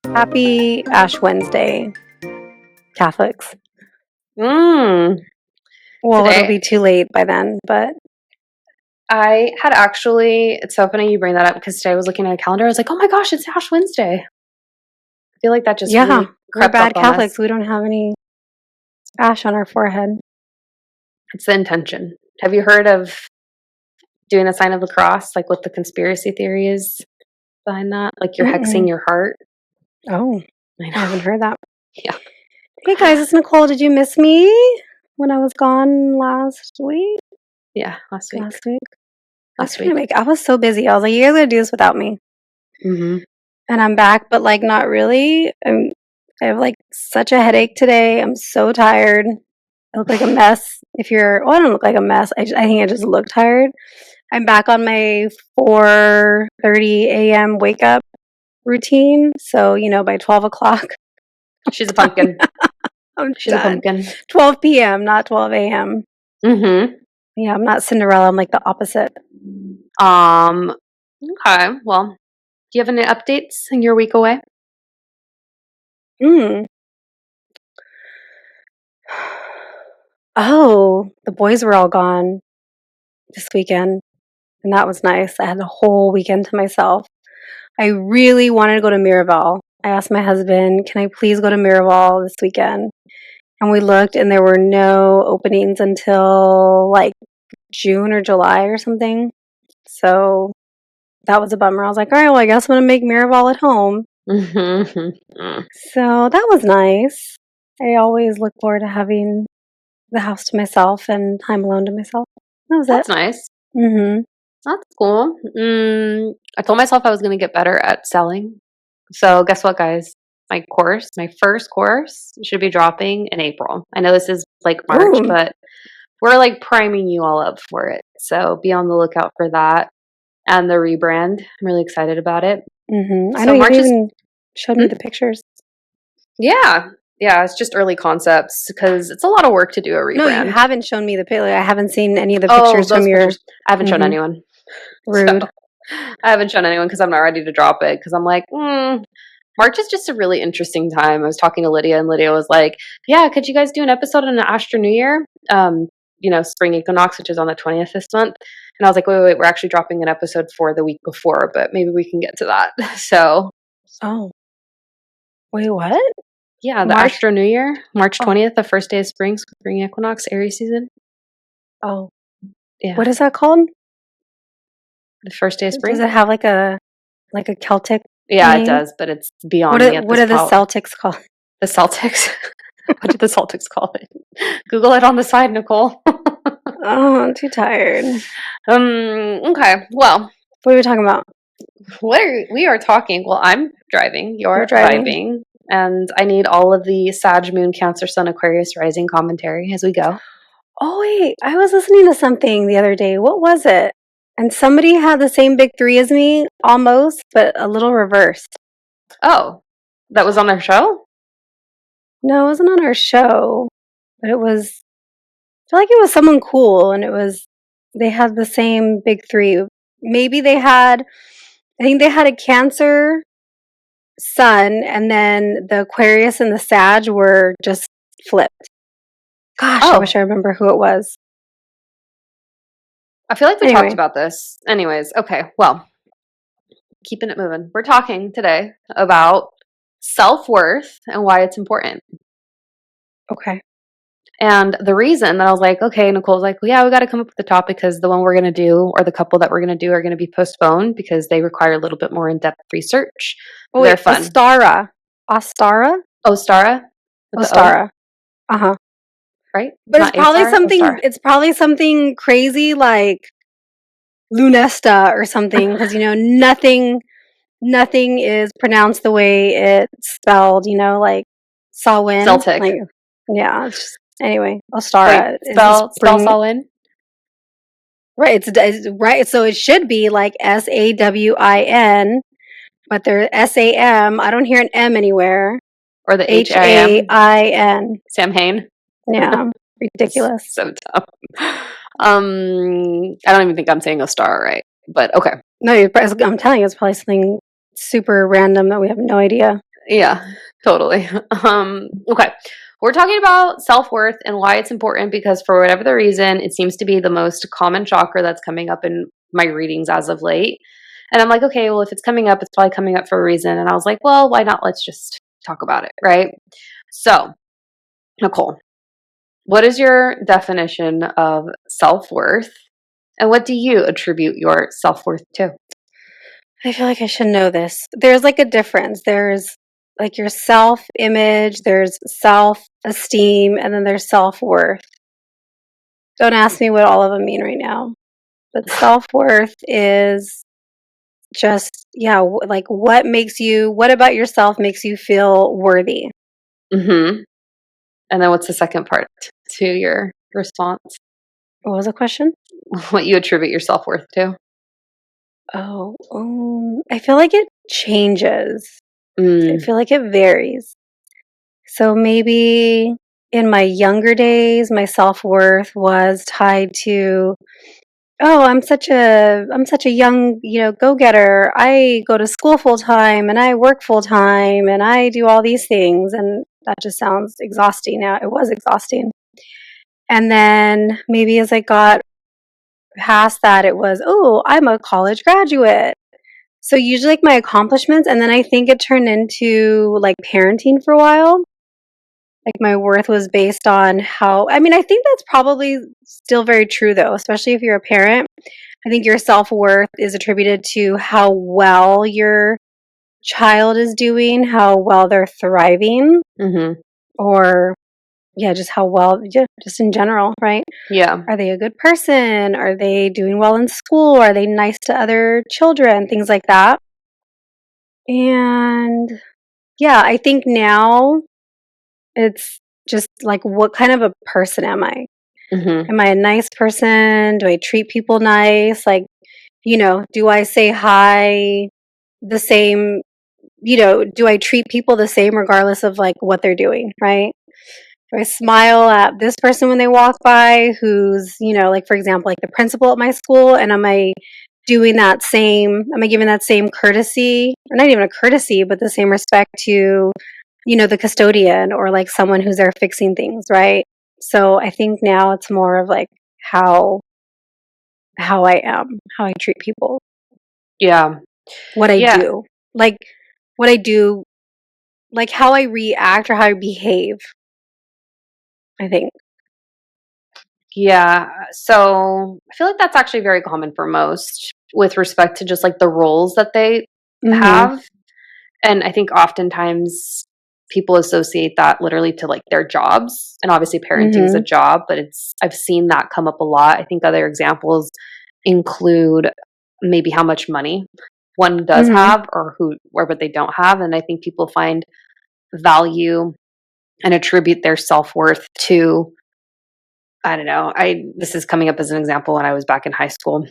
Happy Ash Wednesday, Catholics. Mm. Well, Today- it'll be too late by then, but I had actually, it's so funny you bring that up because today I was looking at a calendar. I was like, oh my gosh, it's Ash Wednesday. I feel like that just really we're crept bad up on Catholics. us. We don't have any ash on our forehead. It's the intention. Have you heard of doing a sign of the cross, like what the conspiracy theory is behind that? Like you're hexing your heart? Oh, I I haven't heard that. Yeah. Hey guys, it's Nichole. Did you miss me when I was gone last week? Yeah, last week. I was so busy. I was like, you guys gotta do this without me. Mm-hmm. And I'm back, but like not really. I have like such a headache today. I'm so tired. I look like a mess. I don't look like a mess. I think I just look tired. I'm back on my 4:30 a.m. wake up routine. So, by 12 o'clock. She's a pumpkin. She's done. a pumpkin. 12 p.m., not 12 a.m. Mm-hmm. Yeah, I'm not Cinderella. I'm like the opposite. Okay. Well, do you have any updates in your week away? Oh, the boys were all gone this weekend, and that was nice. I had the whole weekend to myself. I really wanted to go to Miraval. I asked my husband, can I please go to Miraval this weekend? And we looked, and there were no openings until like June or July or something. So that was a bummer. I was like, all right, well, I guess I'm going to make Miraval at home. Mm-hmm. So that was nice. I always look forward to having the house to myself and time alone to myself. That's nice. Mm-hmm. That's cool. I told myself I was going to get better at selling. So guess what, guys? My first course, should be dropping in April. I know this is like March, but we're like priming you all up for it. So be on the lookout for that and the rebrand. I'm really excited about it. Mm-hmm. I know you even showed me the pictures. Yeah. Yeah, it's just early concepts because it's a lot of work to do a rebrand. No, you haven't shown me the picture. I haven't seen any of the pictures from your... I haven't shown anyone. Rude. So, I haven't shown anyone because I'm not ready to drop it because I'm like, March is just a really interesting time. I was talking to Lydia and Lydia was like, yeah, could you guys do an episode on the Astro New Year? Spring equinox, which is on the 20th this month. And I was like, wait, we're actually dropping an episode for the week before, but maybe we can get to that. So. Oh. Wait, what? Yeah, the Astro New Year, March 20th, the first day of spring equinox, Aries season. Oh. Yeah. What is that called? The first day of spring? Does it have like a Celtic Yeah, name? it does, but it's beyond me at this point. What are the Celtics called? The Celtics? What do the Celtics call it? Google it on the side, Nichole. Oh, I'm too tired. Okay, well. What are we talking about? We are talking. Well, I'm driving. You're driving. And I need all of the Sag, Moon, Cancer, Sun, Aquarius, Rising commentary as we go. Oh, wait. I was listening to something the other day. What was it? And somebody had the same big three as me, almost, but a little reversed. Oh, that was on our show? No, it wasn't on our show. But it was, I feel like it was someone cool, and they had the same big three. Maybe I think they had a Cancer, Sun, and then the Aquarius and the Sag were just flipped. Gosh, I wish I remember who it was. I feel like we talked about this. Anyways, okay, well, keeping it moving. We're talking today about self-worth and why it's important. Okay. And the reason that I was like, okay, Nicole's like, well, yeah, we got to come up with the topic because the one we're going to do or the couple that we're going to do are going to be postponed because they require a little bit more in-depth research. Oh, they're fun. Ostara. Ostara? Ostara. Uh-huh. Right? But it's probably something crazy like Lunesta or something because nothing is pronounced the way it's spelled, like Samhain. Celtic. Yeah. Anyway, Ostara. Spell Samhain? Right. It's right. So it should be like SAWIN, but there's SAM. I don't hear an M anywhere. Or the HAIN. Samhain. Yeah. Ridiculous. So dumb. I don't even think I'm saying Ostara right. But okay. No, I'm telling you, it's probably something super random that we have no idea. Yeah, totally. Okay. We're talking about self-worth and why it's important because for whatever the reason, it seems to be the most common chakra that's coming up in my readings as of late. And I'm like, okay, well, if it's coming up, it's probably coming up for a reason. And I was like, well, why not? Let's just talk about it, right? So, Nichole, what is your definition of self-worth and what do you attribute your self-worth to? I feel like I should know this. There's like a difference. There's like your self image, there's self esteem, and then there's self worth. Don't ask me what all of them mean right now. But self worth is just, yeah, like what about yourself makes you feel worthy? Mm-hmm. And then what's the second part to your response? What was the question? What you attribute your self-worth to? Oh, I feel like it changes. I Mm, feel like it varies. So maybe in my younger days, my self-worth was tied to, oh, I'm such a young, go-getter. I go to school full time and I work full time and I do all these things and that just sounds exhausting now. It was exhausting. And then maybe as I got past that, it was, oh, I'm a college graduate. So usually like my accomplishments, and then I think it turned into like parenting for a while. Like my worth was based on how, I mean, I think that's probably still very true though, especially if you're a parent. I think your self-worth is attributed to how well your child is doing, how well they're thriving, mhm. or yeah, just how well, yeah, just in general, right? Yeah. Are they a good person? Are they doing well in school? Are they nice to other children? Things like that. And yeah, I think now it's just like, what kind of a person am I? Mhm. Am I a nice person? Do I treat people nice? Like, do I say hi the same? Do I treat people the same regardless of like what they're doing, right? Do I smile at this person when they walk by who's, like for example, like the principal at my school, and am I giving that same courtesy, or not even a courtesy, but the same respect to, the custodian or like someone who's there fixing things, right? So I think now it's more of like how how I am, how I treat people, Yeah. what I Yeah. do. Like what I do, like how I react or how I behave, I think. Yeah. So, I feel like that's actually very common for most with respect to just, like, the roles that they Mhm. have, and I think oftentimes people associate that literally to, like, their jobs, and obviously parenting's a Mhm. job, but I've seen that come up a lot. I think other examples include maybe how much money one does Mhm. have or what they don't have, and I think people find value and attribute their self-worth to I don't know. I This is coming up as an example when I was back in high school.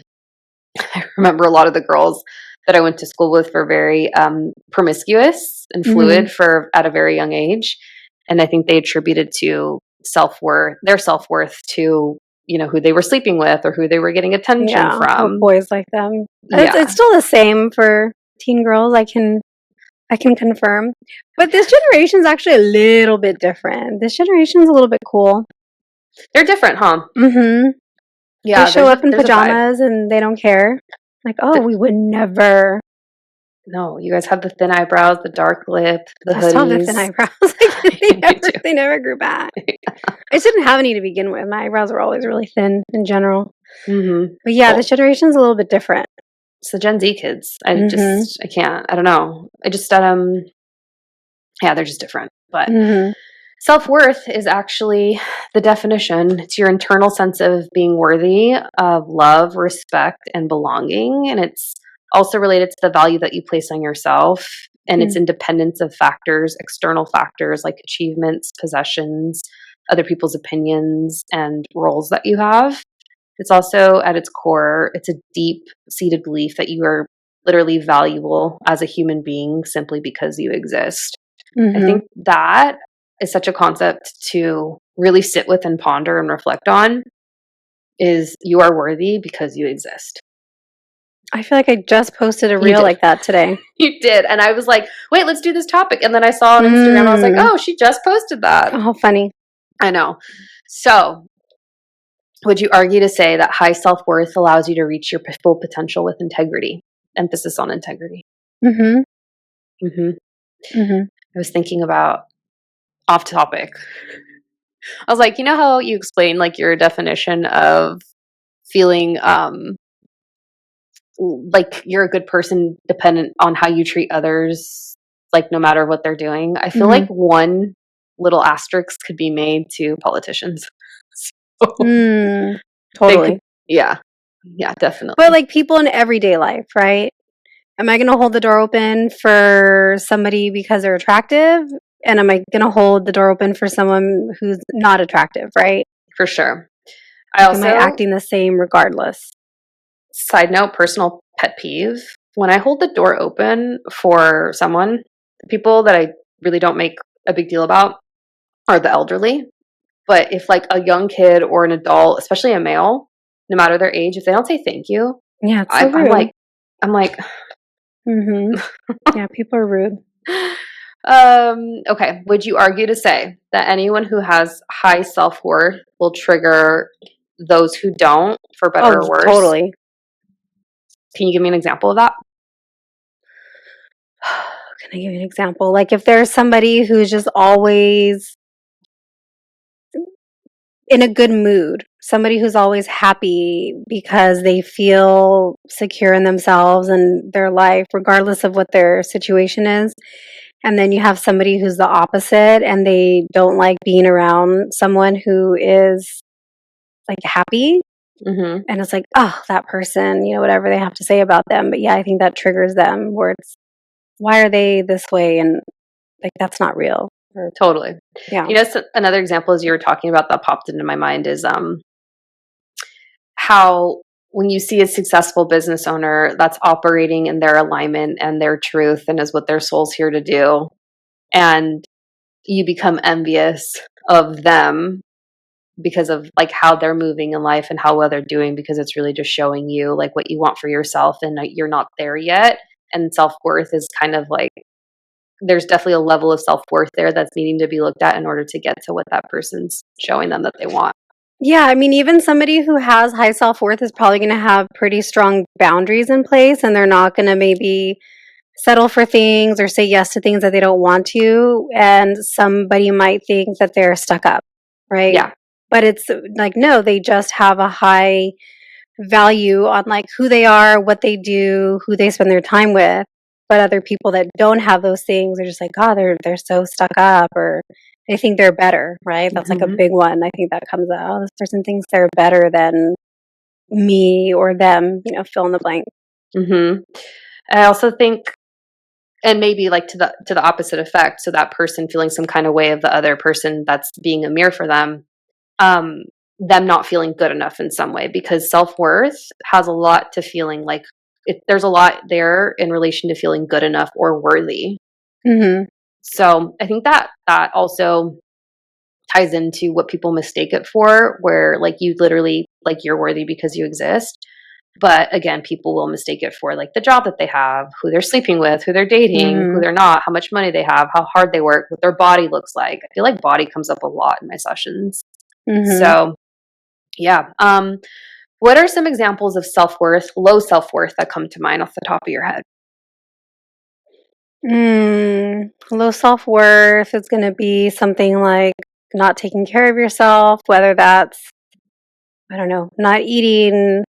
I remember a lot of the girls that I went to school with were very promiscuous and Mhm. fluid for at a very young age, and I think they attributed to their self-worth to who they were sleeping with or who they were getting attention Yeah, what from. boys like them. It's Yeah, still the same for teen girls. I can confirm. But this generation's actually a little bit different. This generation's a little bit cool. they're different, huh? Mhm. They Yeah, show up in there's a vibe. pajamas and they don't care. Like, "Oh, Th- we would never." no, you guys have the thin eyebrows, the dark lip, the I still have the thin hoodies. eyebrows. Like, they You never do. they never grew back. I just didn't have any to begin with. My eyebrows were always really thin in general. Hmm. But yeah, this Well, generation's a little bit different. it's the Gen Z kids. Mhm. I can't. I don't know. Yeah, they're just different. But Mhm. self worth is actually the definition. It's your internal sense of being worthy of love, respect, and belonging. And it's also related to the value that you place on yourself and its Mm. independence of factors, external factors like achievements, possessions, other people's opinions, and roles that you have. It's also at its core, it's a deep seated belief that you are literally valuable as a human being simply because you exist. I Mhm. think that is such a concept to really sit with and ponder and reflect on is you are worthy because you exist. I feel like I just posted a You reel did. like that today. You did. And I was like, wait, let's do this topic. And then I saw on Instagram, and I was like, Mm. oh, she just posted that. Oh, funny. I know. So, would you argue to say that high self worth allows you to reach your full potential with integrity? Emphasis on integrity. Mm-hmm. Hmm. Mm-hmm. I was thinking about off topic. I was like, you know how you explain like your definition of feeling like you're a good person dependent on how you treat others, like no matter what they're doing. I feel Mm-hmm. like one little asterisk could be made to politicians. So Mm. they could, Totally. yeah, yeah, But definitely, like people in everyday life, right? Am I going to hold the door open for somebody because they're attractive? And am I going to hold the door open for someone who's not attractive, right? for sure. I Like, am I also, acting the same regardless? side note, personal pet peeve, when I hold the door open for someone, people that I really don't make a big deal about are the elderly. But if like a young kid or an adult, especially a male, no matter their age, if they don't say thank you, Yeah, it's so I'm rude. like, I'm like, Mm-hmm. Yeah, people are rude. okay. Would you argue to say that anyone who has high self worth will trigger those who don't, for better Oh, or worse? totally. Can you give me an example of that? Can I give you an example? Like if there's somebody who's just always in a good mood, somebody who's always happy because they feel secure in themselves and their life, regardless of what their situation is. And then you have somebody who's the opposite and they don't like being around someone who is like happy. Mm-hmm. And it's like, oh, that person, whatever they have to say about them. But yeah, I think that triggers them where it's, why are they this way? And like, that's not real. Or, Totally. yeah. You know, so another example as you were talking about that popped into my mind is how when you see a successful business owner that's operating in their alignment and their truth and is what their soul's here to do, and you become envious of them because of like how they're moving in life and how well they're doing, because it's really just showing you like what you want for yourself, and that you're not there yet. And self-worth is kind of like, there's definitely a level of self-worth there that's needing to be looked at in order to get to what that person's showing them that they want. Yeah, I mean, even somebody who has high self worth is probably going to have pretty strong boundaries in place, and they're not going to maybe settle for things or say yes to things that they don't want to. And somebody might think that they're stuck up, right? Yeah. But it's like, no, they just have a high value on like who they are, what they do, who they spend their time with. But other people that don't have those things are just like, oh, they're so stuck up, or they think they're better, right? That's like a Hmm. big one. I think that comes out. Oh, this person thinks they're better than me or them, fill in the blank. Hmm. I also think, and maybe like to the opposite effect, so that person feeling some kind of way of the other person that's being a mirror for them, um them not feeling good enough in some way, because self-worth has a lot to feeling like there's a lot there in relation to feeling good enough or worthy. Hmm. So I think that that also ties into what people mistake it for, where like you literally like you're worthy because you exist. But again, people will mistake it for like the job that they have, who they're sleeping with, who they're dating, who Hmm. they're not, how much money they have, how hard they work, what their body looks like. I feel like body comes up a lot in my sessions. Hmm. So yeah. What are some examples of self-worth, low self-worth, that come to mind off the top of your head? Low self worth is going to be something like not taking care of yourself, whether that's, I don't know, not eating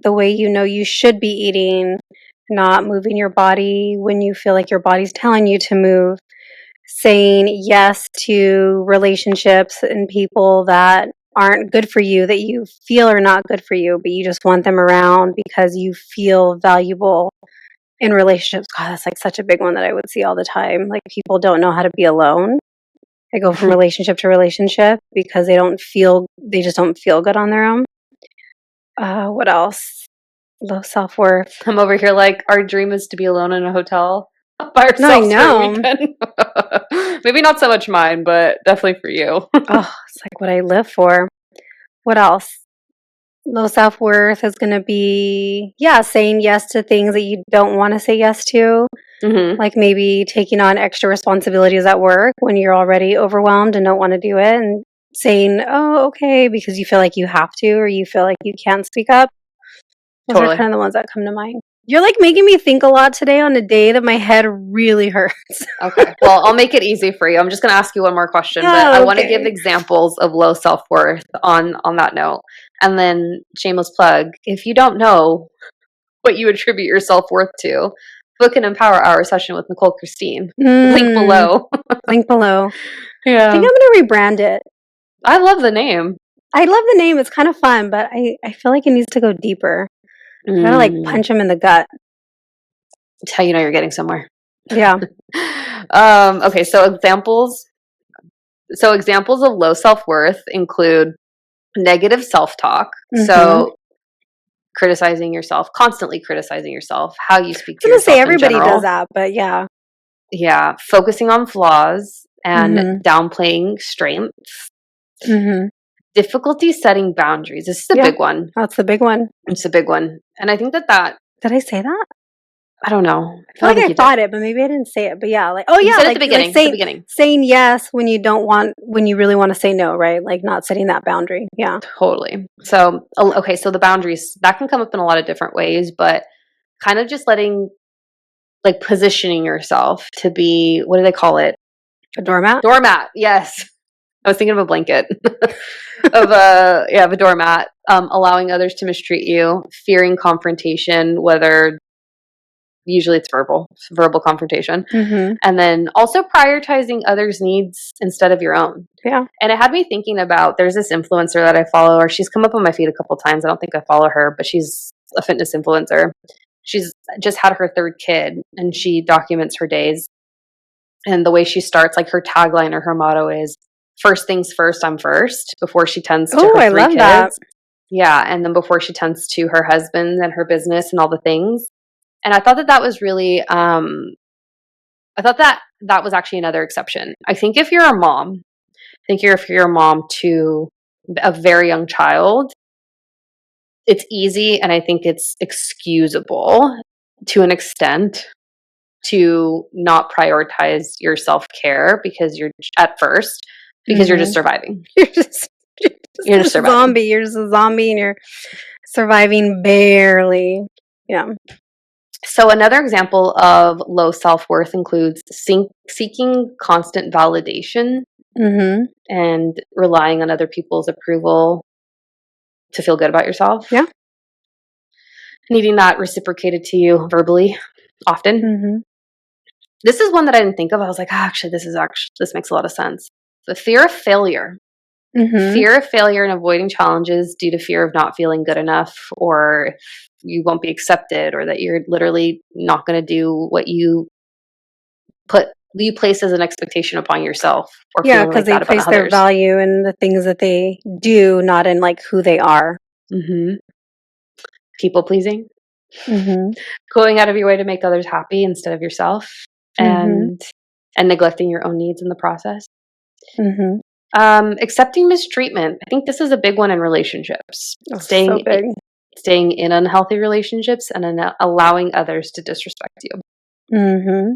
the way you should be eating, not moving your body when you feel like your body's telling you to move, saying yes to relationships and people that aren't good for you, that you feel are not good for you, but you just want them around because you feel valuable in relationships. God, that's like such a big one that I would see all the time. Like people don't know how to be alone. They go from relationship to relationship because they just don't feel good on their own. What else? Low self worth. I'm over here like, our dream is to be alone in a hotel by No, I ourselves for a know. weekend. Maybe not so much mine, but definitely for you. Oh, it's like what I live for. What else? Low self-worth is going to be, saying yes to things that you don't want to say yes to. Mm-hmm. Like maybe taking on extra responsibilities at work when you're already overwhelmed and don't want to do it, and saying, oh, okay, because you feel like you have to, or you feel like you can't speak up. Those are Totally. kind of the ones that come to mind. You're like making me think a lot today on a day that my head really hurts. Okay. Well, I'll make it easy for you. I'm just going to ask you one more question, but I Oh, want to give okay. examples of low self-worth on that note. And then shameless plug, if you don't know what you attribute your self-worth to, book an Empower Hour session with Nichole Christine. Link Mm, below. link below. I think Yeah. I'm going to rebrand it. I love the name. I love the name. It's kind of fun, but I feel like it needs to go deeper. I gotta like Mm. punch him in the gut. It's how you know you're getting somewhere. Yeah. Okay, so examples of low self-worth include negative self-talk. Mm-hmm. So constantly criticizing yourself, how you speak I to was gonna say yourself in everybody does general. that, but yeah. Yeah, focusing on flaws and Mm-hmm. downplaying strengths. Mm-hmm. Difficulty setting boundaries. This is a Yeah, big one. that's the big one. It's a big one. And I think that Did I say that? I don't know. I I feel don't like think I you did. thought it, but maybe I didn't say it. But yeah, like, oh You yeah, said it at the like beginning. At the saying beginning. yes when you don't want, when you really want to say no, right? Like not setting that boundary. Yeah. Totally. So, okay, so the boundaries, that can come up in a lot of different ways, but kind of just like positioning yourself to be, what do they call it? A doormat. Doormat. Yes. I was thinking of a blanket of a doormat, allowing others to mistreat you, fearing confrontation, whether usually it's verbal confrontation, Mm-hmm. and then also prioritizing others' needs instead of your own. Yeah. And it had me thinking about, there's this influencer that I follow, or she's come up on my feed a couple times. I don't think I follow her, but she's a fitness influencer. She's just had her third kid and she documents her days. And the way she starts, like her tagline or her motto is first things first, I'm first, before she tends to Oh, her I three love that. kids. Yeah. And then before she tends to her husband and her business and all the things. And I thought that was really, I thought that was actually another exception. I think if you're a mom, if you're a mom to a very young child, it's easy and I think it's excusable to an extent to not prioritize your self-care because you're just Mm-hmm. surviving. You're just, you're You're just just a surviving. zombie. You're just a zombie, and you're surviving barely. Yeah. So another example of low self-worth includes seeking constant validation Mm-hmm. and relying on other people's approval to feel good about yourself. Yeah. Needing that reciprocated to you verbally often. Mm-hmm. This is one that I didn't think of. I was like, this makes a lot of sense. The fear of failure. Mm-hmm. Fear of failure and avoiding challenges due to fear of not feeling good enough, or you won't be accepted, or that you're literally not going to do what you place as an expectation upon yourself, or Yeah, feeling because like they that about place their others. value in the things that they do, not in like who they are. Hmm. People pleasing, Mm-hmm. going out of your way to make others happy instead of yourself, Mm-hmm. and neglecting your own needs in the process. Mm-hmm. Accepting mistreatment. I think this is a big one in relationships. Oh, so big. Staying in unhealthy relationships and then allowing others to disrespect you. Mm-hmm.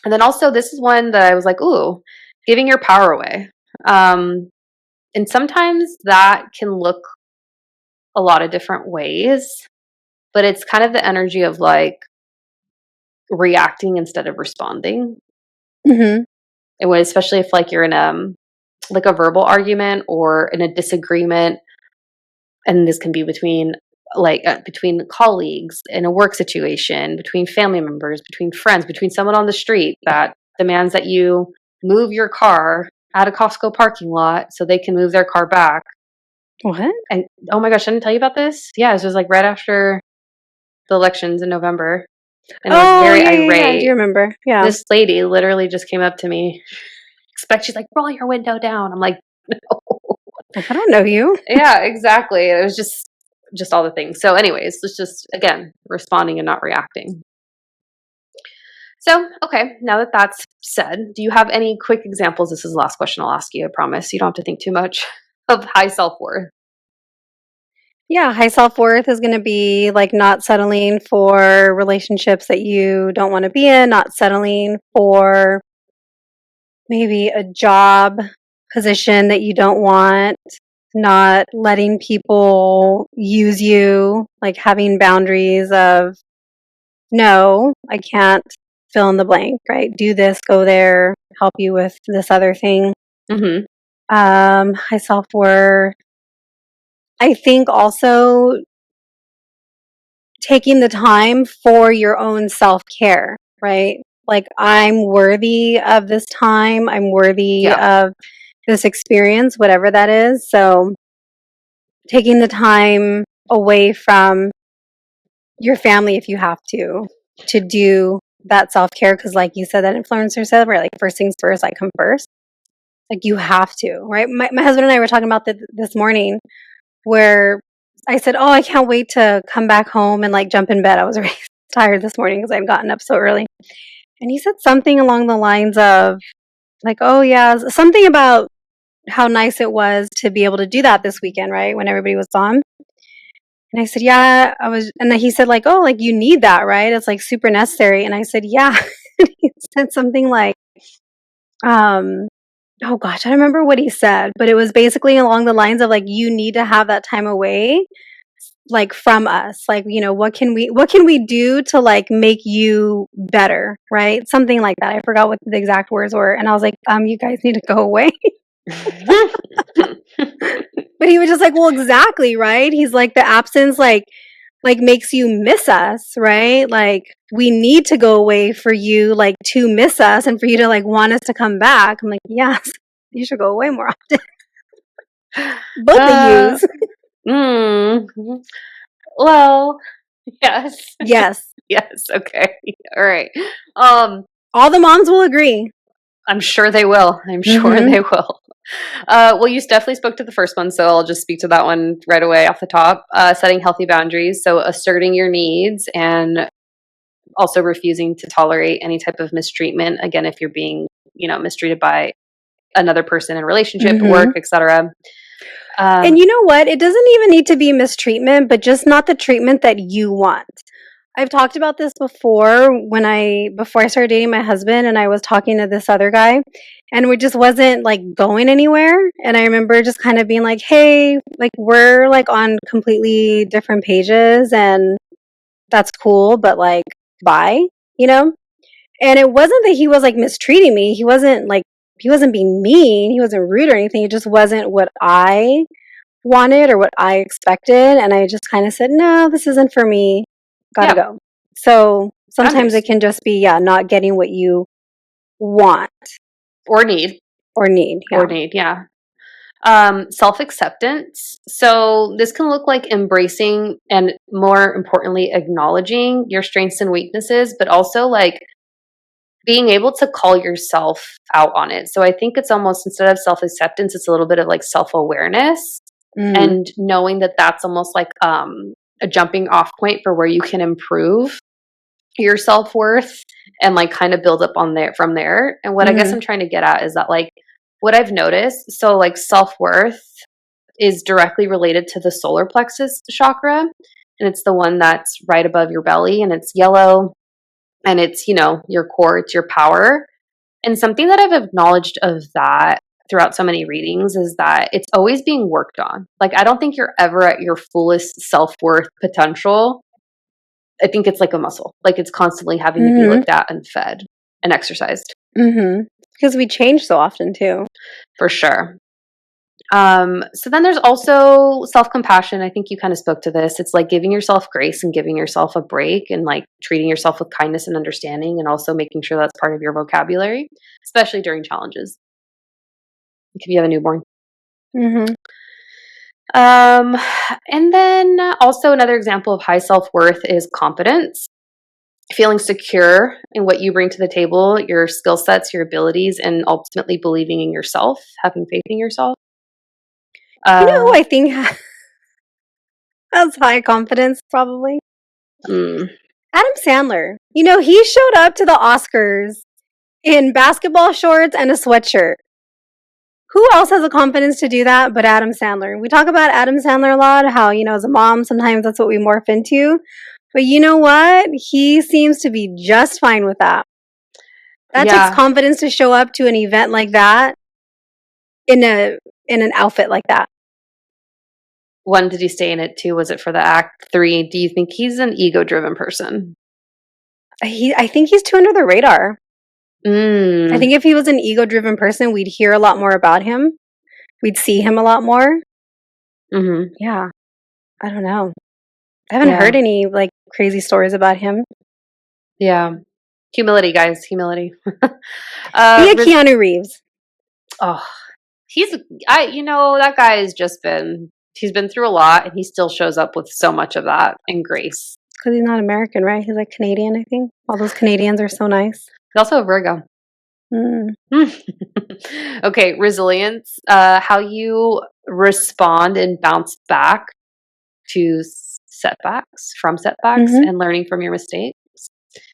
And then also, this is one that I was like, ooh, giving your power away. Um, and sometimes that can look a lot of different ways, but it's kind of the energy of like reacting instead of responding. Mm-hmm. Especially if like you're in like a verbal argument or in a disagreement, and this can be between colleagues in a work situation, between family members, between friends, between someone on the street that demands that you move your car at a Costco parking lot so they can move their car back. What? And oh my gosh, I didn't tell you about this. Yeah, this was like right after the elections in November, and I was Oh, very yeah, yeah, yeah. I do irate. remember. Yeah. This lady literally just came up to me. She's like, roll your window down. I'm like, no. Like, I don't know you. Yeah, exactly. It was just all the things. So, anyways, it's just again responding and not reacting. So, okay, now that that's said, do you have any quick examples? This is the last question I'll ask you. I promise you don't have to think too much of high self worth. Yeah, high self-worth is going to be like not settling for relationships that you don't want to be in, not settling for maybe a job position that you don't want, not letting people use you, like having boundaries of, no, I can't fill in the blank, right? Do this, go there, help you with this other thing. Mm-hmm. High self-worth. I think also taking the time for your own self-care, right? Like, I'm worthy of this time. I'm worthy Yeah. of this experience, whatever that is. So, taking the time away from your family if you have to do that self-care. Because, like you said, that influencer said, right? Like, first things first, I come first. Like, you have to, right? My husband and I were talking about this morning where I said, "Oh, I can't wait to come back home and like jump in bed." I was really tired this morning because I'd gotten up so early. And he said something along the lines of like, "Oh yeah, something about how nice it was to be able to do that this weekend, right? When everybody was gone." And I said, "Yeah, I was." And then he said like, "Oh, like you need that, right? It's like super necessary." And I said, "Yeah." And he said something like, um, oh gosh, I don't remember what he said, but it was basically along the lines of like, you need to have that time away, like from us. Like, what can we do to like make you better, right? Something like that. I forgot what the exact words were. And I was like, you guys need to go away. But he was just like, well, exactly, right? He's like, the absence like makes you miss us, right? Like, we need to go away for you like to miss us and for you to like want us to come back. I'm like, yes, you should go away more often. Both of uh, yous. mm, well, yes. Yes. Yes. Okay. All right. Um, All the moms will agree. I'm sure they will. I'm sure Mm-hmm. they will. Well, you definitely spoke to the first one, so I'll just speak to that one right away off the top. Setting healthy boundaries, so asserting your needs and also refusing to tolerate any type of mistreatment. Again, if you're being, mistreated by another person in a relationship, Mm-hmm. work, etc. And you know what? It doesn't even need to be mistreatment, but just not the treatment that you want. I've talked about this before before I started dating my husband and I was talking to this other guy and we just wasn't like going anywhere. And I remember just kind of being like, hey, like we're like on completely different pages and that's cool, but like bye, you know? And it wasn't that he was like mistreating me. He wasn't being mean. He wasn't rude or anything. It just wasn't what I wanted or what I expected. And I just kind of said, no, this isn't for me. Gotta Yeah, go. So sometimes it boundaries can just be, yeah, not getting what you want or need or need. or Yeah. need. Yeah. Self acceptance. So this can look like embracing and more importantly, acknowledging your strengths and weaknesses, but also like being able to call yourself out on it. So I think it's almost instead of self acceptance, it's a little bit of like self awareness Mm-hmm. and knowing that that's almost like a jumping off point for where you can improve your self worth and like kind of build up on there from there. And what I guess Mm-hmm. I'm trying to get at is that like what I've noticed, so like self worth is directly related to the solar plexus chakra. And it's the one that's right above your belly and it's yellow and it's, your core, it's your power. And something that I've acknowledged of that throughout so many readings is that it's always being worked on. Like, I don't think you're ever at your fullest self worth potential. I think it's like a muscle, like, it's constantly having to be Mm-hmm. looked at and fed and exercised Mm-hmm. Because we change so often too. for sure. So then there's also self compassion. I think you kind of spoke to this. It's like giving yourself grace and giving yourself a break and like treating yourself with kindness and understanding, and also making sure that's part of your vocabulary, especially during challenges. If you have a newborn. Mm-hmm. Um, and then also another example of high self worth is confidence, feeling secure in what you bring to the table, your skill sets, your abilities, and ultimately believing in yourself, having faith in yourself. You know who Uh, I think has high confidence probably? mm, Adam Sandler. He showed up to the Oscars in basketball shorts and a sweatshirt. Who else has the confidence to do that but Adam Sandler? We talk about Adam Sandler a lot, how, as a mom, sometimes that's what we morph into. But you know what? He seems to be just fine with that. That takes Yeah. confidence to show up to an event like that in an outfit like that. When did he stay in it too? Was it for the act 3? Do you think he's an ego-driven person? I think he's too under the radar. I think if he was an ego-driven person, we'd hear a lot more about him. We'd see him a lot more. Mm-hmm. Yeah. I don't know. I haven't heard any like crazy stories about him. Yeah. Humility, guys. Humility. Be a Keanu Reeves. Oh, that guy he's been through a lot and he still shows up with so much of that and grace. Because he's not American, right? He's like Canadian, I think. All those Canadians are so nice. He's also a Virgo. Mm. Okay, resilience. How you respond and bounce back to setbacks, and learning from your mistakes.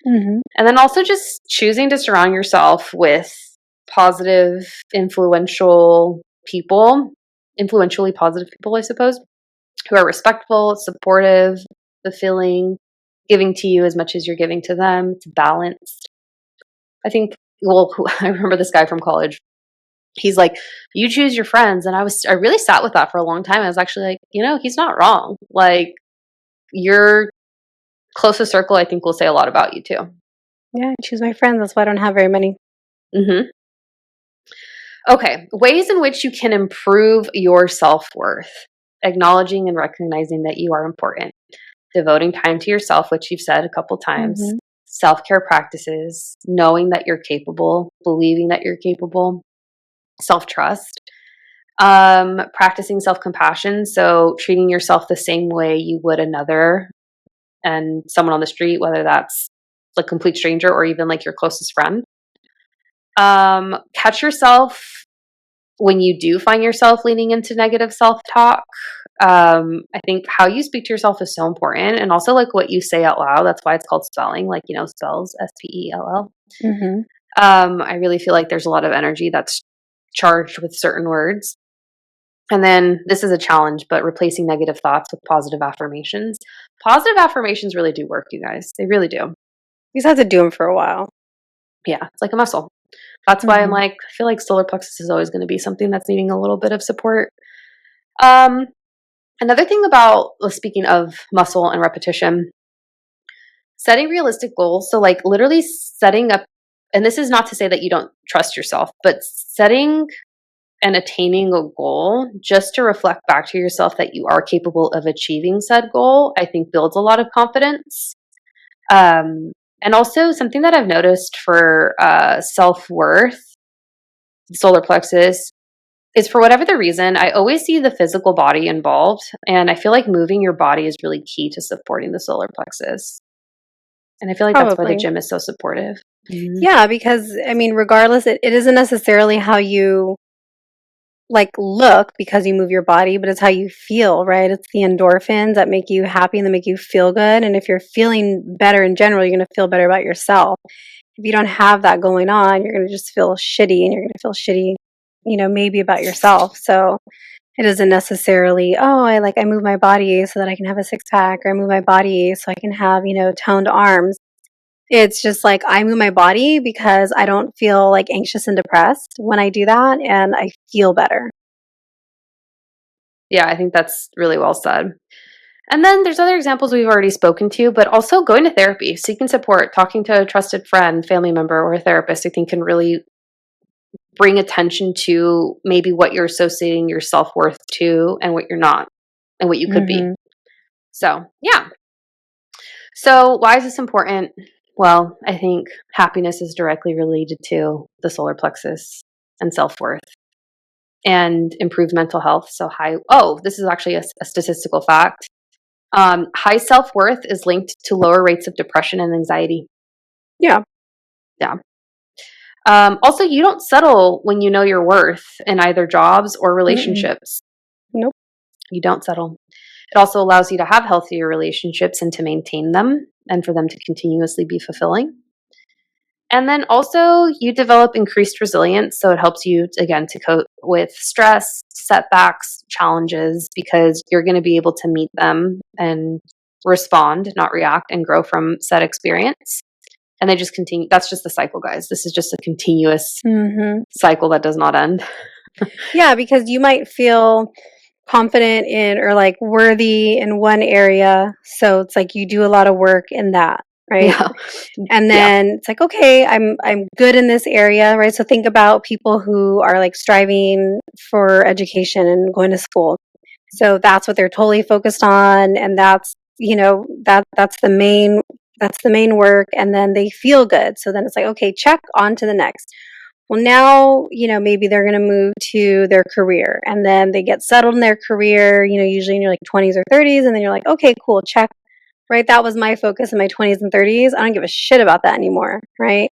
Mm-hmm. And then also just choosing to surround yourself with positive, influentially positive people, I suppose, who are respectful, supportive, fulfilling, giving to you as much as you're giving to them. It's balanced. I think, I remember this guy from college. He's like, you choose your friends. And I really sat with that for a long time. I was actually like, he's not wrong. Like, your closest circle, I think, will say a lot about you too. Yeah, I choose my friends. That's why I don't have very many. Mm-hmm. Okay, ways in which you can improve your self-worth. Acknowledging and recognizing that you are important. Devoting time to yourself, which you've said a couple times. Mm-hmm. Self-care practices. Knowing that you're capable. Believing that you're capable. Self-trust. Practicing self-compassion. So treating yourself the same way you would another and someone on the street, whether that's a complete stranger or even like your closest friend. Catch yourself when you do find yourself leaning into negative self-talk. I think how you speak to yourself is so important, and also like what you say out loud. That's why it's called spelling, like spells, spell. Mm-hmm. I really feel like there's a lot of energy that's charged with certain words. And then this is a challenge, but replacing negative thoughts with positive affirmations. Positive affirmations really do work, you guys. They really do. You just have to do them for a while. Yeah, it's like a muscle. That's why I'm like, I feel like solar plexus is always going to be something that's needing a little bit of support. Another thing about, speaking of muscle and repetition, setting realistic goals. So like literally setting up, and this is not to say that you don't trust yourself, but setting and attaining a goal just to reflect back to yourself that you are capable of achieving said goal, I think builds a lot of confidence. And also something that I've noticed for self-worth, solar plexus, is for whatever the reason, I always see the physical body involved. And I feel like moving your body is really key to supporting the solar plexus. And I feel like that's why the gym is so supportive. Mm-hmm. Yeah, because I mean, regardless, it isn't necessarily how you like look because you move your body, but it's how you feel, right? It's the endorphins that make you happy and that make you feel good. And if you're feeling better in general, you're going to feel better about yourself. If you don't have that going on, you're going to just feel shitty, and you're going to feel shitty, maybe about yourself. So it isn't necessarily, I move my body so that I can have a six pack, or I move my body so I can have, toned arms. It's just like I move my body because I don't feel like anxious and depressed when I do that, and I feel better. Yeah, I think that's really well said. And then there's other examples we've already spoken to, but also going to therapy, seeking support, talking to a trusted friend, family member, or a therapist, I think can really bring attention to maybe what you're associating your self-worth to and what you're not and what you could be. So, yeah. So why is this important? Well, I think happiness is directly related to the solar plexus and self-worth and improved mental health. So this is actually a statistical fact. High self-worth is linked to lower rates of depression and anxiety. Yeah. Yeah. Also, you don't settle when you know your worth in either jobs or relationships. Nope. You don't settle. It also allows you to have healthier relationships and to maintain them and for them to continuously be fulfilling. And then also you develop increased resilience. So it helps you, again, to cope with stress, setbacks, challenges, because you're going to be able to meet them and respond, not react, and grow from said experience. And they just continue. That's just the cycle, guys. This is just a continuous cycle that does not end. Yeah, because you might feel confident in or like worthy in one area. So it's like you do a lot of work in that, right? Yeah. And then it's like, okay, I'm good in this area, right? So think about people who are like striving for education and going to school. So that's what they're totally focused on, and that's that's the main work, and then they feel good. So then it's like, okay, check on to the next. Well, now, maybe they're going to move to their career, and then they get settled in their career, usually in your like 20s or 30s, and then you're like, okay, cool, check. Right? That was my focus in my 20s and 30s. I don't give a shit about that anymore, right?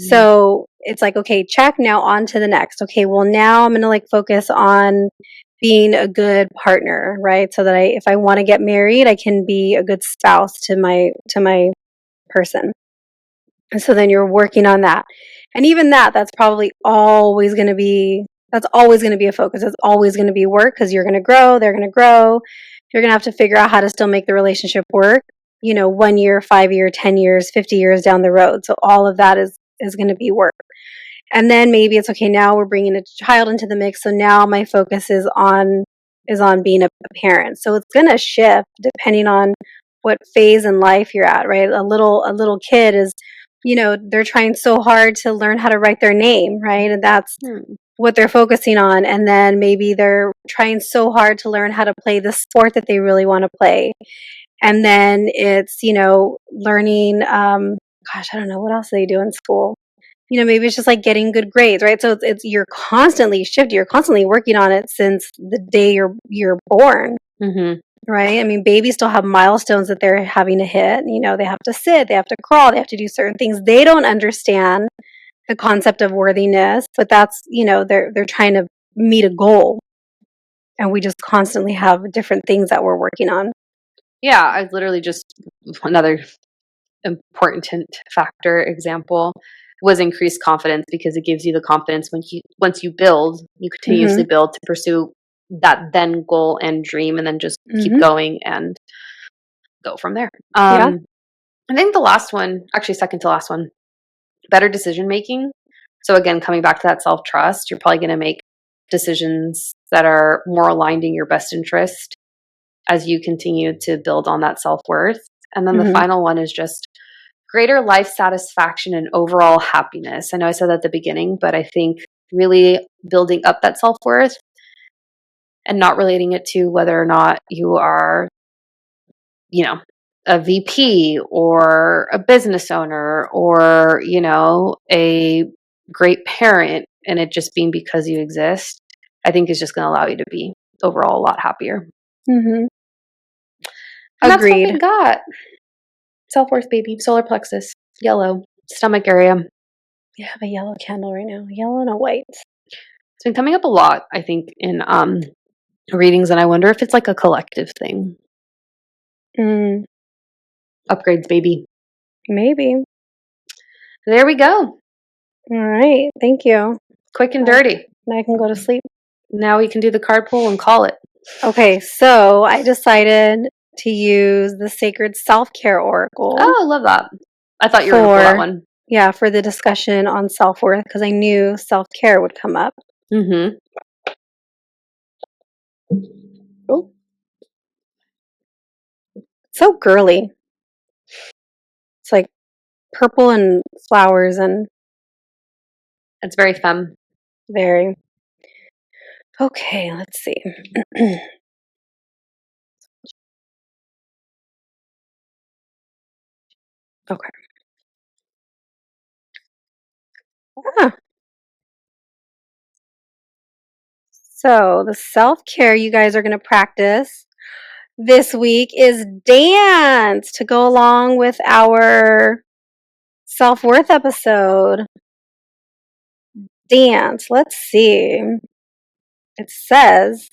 So it's like, okay, check, now on to the next. Okay, well, now I'm going to like focus on being a good partner, right? So that if I want to get married, I can be a good spouse to my person. And so then you're working on that. And even that's probably always going to be a focus. It's always going to be work, because you're going to grow, they're going to grow. You're going to have to figure out how to still make the relationship work, 1 year, 5 year, 10 years, 50 years down the road. So all of that is going to be work. And then maybe it's okay, now we're bringing a child into the mix. So now my focus is on being a parent. So it's going to shift depending on what phase in life you're at, right? A little kid is, they're trying so hard to learn how to write their name, right? And that's what they're focusing on. And then maybe they're trying so hard to learn how to play the sport that they really want to play. And then it's, learning, I don't know, what else do they do in school? Maybe it's just like getting good grades, right? So it's you're constantly shifting, you're constantly working on it since the day you're born, right? I mean, babies still have milestones that they're having to hit. They have to sit, they have to crawl, they have to do certain things. They don't understand the concept of worthiness, but that's they're trying to meet a goal, and we just constantly have different things that we're working on. Yeah, I literally just another important factor example was increased confidence, because it gives you the confidence once you build, you continuously build to pursue that then goal and dream, and then just keep going and go from there. Yeah. I think the last one, actually second to last one, better decision making. So again, coming back to that self trust, you're probably going to make decisions that are more aligned in your best interest as you continue to build on that self worth. And then the final one is just greater life satisfaction and overall happiness. I know I said that at the beginning, but I think really building up that self worth and not relating it to whether or not you are, a VP or a business owner or, a great parent, and it just being because you exist, I think is just going to allow you to be overall a lot happier. And that's what we Agreed. got. Self worth, baby. Solar plexus, yellow, stomach area. You have a yellow candle right now, yellow and a white. It's been coming up a lot, I think, in readings, and I wonder if it's like a collective thing. Upgrades, baby. Maybe. There we go. All right. Thank you. Quick and dirty. Now I can go to sleep. Now we can do the card pull and call it. Okay, so I decided to use the Sacred Self-Care Oracle. Oh, I love that. I thought you were going to pull that one. Yeah, for the discussion on self-worth, because I knew self-care would come up. Oh. So girly. It's like purple and flowers, and it's very femme. Very. Okay, let's see. Okay. So the self-care you guys are going to practice this week is dance to go along with our self-worth episode. Dance. Let's see. It says,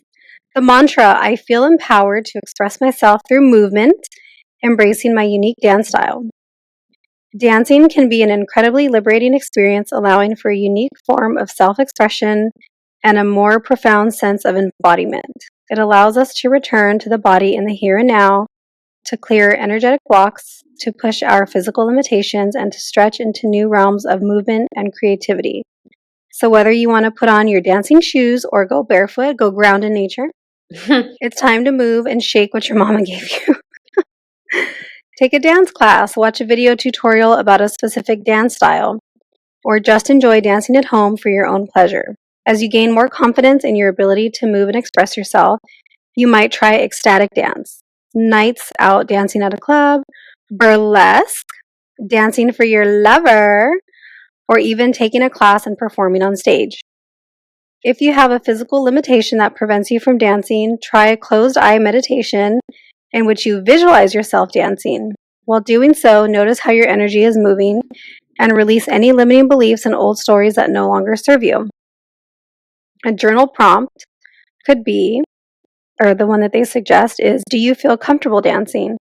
the mantra, I feel empowered to express myself through movement, embracing my unique dance style. Dancing can be an incredibly liberating experience, allowing for a unique form of self-expression and a more profound sense of embodiment. It allows us to return to the body in the here and now, to clear energetic blocks, to push our physical limitations, and to stretch into new realms of movement and creativity. So whether you want to put on your dancing shoes or go barefoot, go ground in nature, it's time to move and shake what your mama gave you. Take a dance class, watch a video tutorial about a specific dance style, or just enjoy dancing at home for your own pleasure. As you gain more confidence in your ability to move and express yourself, you might try ecstatic dance, nights out dancing at a club, burlesque, dancing for your lover, or even taking a class and performing on stage. If you have a physical limitation that prevents you from dancing, try a closed eye meditation in which you visualize yourself dancing. While doing so, notice how your energy is moving and release any limiting beliefs and old stories that no longer serve you. A journal prompt could be, or the one that they suggest is, do you feel comfortable dancing?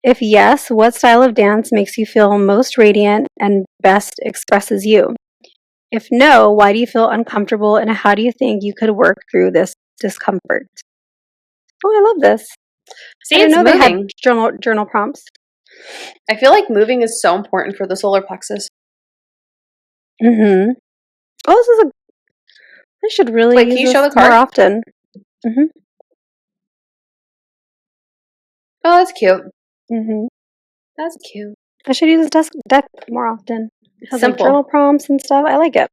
If yes, what style of dance makes you feel most radiant and best expresses you? If no, why do you feel uncomfortable and how do you think you could work through this discomfort? Oh, I love this. See, I didn't it's know they had moving. journal prompts. I feel like moving is so important for the solar plexus. Mm-hmm. Oh, this is a. I should really Wait, use can you this show the more card? often. Mm-hmm. Oh, that's cute. Mm-hmm. That's cute. I should use this deck more often. It has like Simple. journal prompts and stuff. I like it.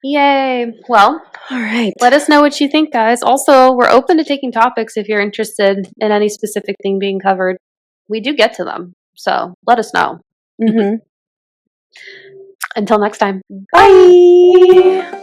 Yay. Well, All right. let us know what you think, guys. Also, we're open to taking topics if you're interested in any specific thing being covered. We do get to them, so let us know. Mm-hmm. Until next time. Bye.